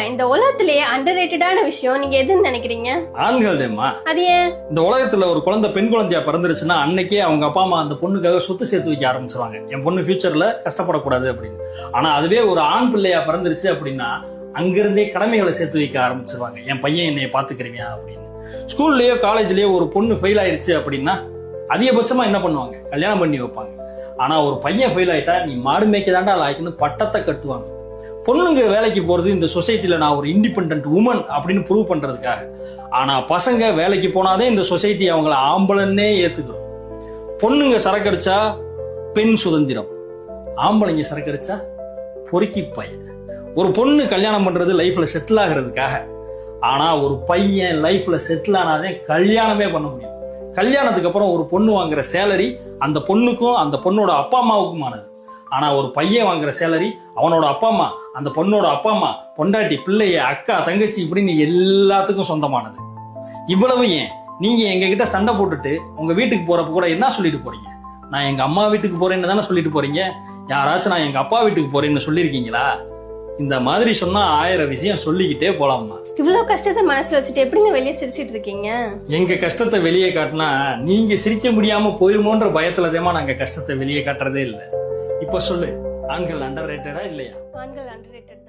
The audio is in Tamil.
இந்த உலகத்திலேயே அண்டர்ரேட்டடான விஷயம் நீங்க எதுன்னு நினைக்கிறீங்க? ஆண்கள் தேம்மா. அது ஏன்? இந்த உலகத்துல ஒரு குழந்தை பெண் குழந்தையா பிறந்துருச்சுன்னா அன்னைக்கே அவங்க அப்பா அம்மா அந்த பொண்ணுக்காக சொத்து சேர்த்து வைக்க ஆரம்பிச்சிருவாங்க. என் பொண்ணு ஃபியூச்சர்ல கஷ்டப்படக்கூடாது அப்படின்னு. ஆனா அதுவே ஒரு ஆண் பிள்ளையா பிறந்துருச்சு அப்படின்னா அங்கிருந்தே கடமைகளை சேர்த்து வைக்க ஆரம்பிச்சிருவாங்க. என் பையன் என்னைய பாத்துக்கிறீங்க அப்படின்னு. ஸ்கூல்லயோ காலேஜ்லயோ ஒரு பொண்ணு ஃபெயில் ஆயிருச்சு அப்படின்னா அதிகபட்சமா என்ன பண்ணுவாங்க? கல்யாணம் பண்ணி வைப்பாங்க. ஆனா ஒரு பையன் ஃபெயில் ஆயிட்டா நீ மாடு மேய்க்க தாண்டா லாய்க்குன்னு பட்டத்தை கட்டுவாங்க. பொண்ணுங்க வேலைக்கு போறது இந்த சொசைட்டில நான் ஒரு இண்டிபெண்டன்ட் உமன் அப்படின்னு ப்ரூவ் பண்றதுக்காக. ஆனா பசங்க வேலைக்கு போனாதே இந்த சொசைட்டி அவங்கள ஆம்பளன்னே ஏத்துக்கிறோம். பொண்ணுங்க சரக்கடிச்சா பெண் சுதந்திரம், ஆம்பளைங்க சரக்கடிச்சா பொறுக்கி பையன். ஒரு பொண்ணு கல்யாணம் பண்றது லைஃப்ல செட்டில் ஆகிறதுக்காக. ஆனா ஒரு பையன் லைஃப்ல செட்டில் ஆனாதே கல்யாணமே பண்ண முடியும். கல்யாணத்துக்கு அப்புறம் ஒரு பொண்ணு வாங்குற சேலரி அந்த பொண்ணுக்கும் அந்த பொண்ணோட அப்பா அம்மாவுக்குமானது. ஆனா ஒரு பையன் வாங்குற சேலரி அவனோட அப்பா அம்மா, அந்த பொண்ணோட அப்பா அம்மா, பொண்டாட்டி, பிள்ளைய, அக்கா, தங்கச்சி இப்படின்னு எல்லாத்துக்கும் சொந்தமானது. இவ்வளவு ஏன் நீங்க எங்க கிட்ட சண்டை போட்டுட்டு உங்க வீட்டுக்கு போறப்ப கூட என்ன சொல்லிட்டு போறீங்க? நான் எங்க அம்மா வீட்டுக்கு போறேன்னு தானே சொல்லிட்டு போறீங்க. யாராச்சும் நான் எங்க அப்பா வீட்டுக்கு போறேன்னு சொல்லிருக்கீங்களா? இந்த மாதிரி சொன்னா 1000 விஷயம் சொல்லிக்கிட்டே போலாமா. இவ்வளவு கஷ்டத்தை மனசுல வச்சுட்டு எப்படிங்க வெளியே சிரிச்சிட்டு இருக்கீங்க? எங்க கஷ்டத்தை வெளியே காட்டினா நீங்க சிரிக்க முடியாம போயிருமோன்ற பயத்துல தேமா நாங்க கஷ்டத்தை வெளியே காட்டுறதே இல்லை. இப்ப சொல்லு, ஆண்கள் அண்டர் ரேட்டடா இல்லையா? ஆண்கள் அண்டர்ரேட்டட்.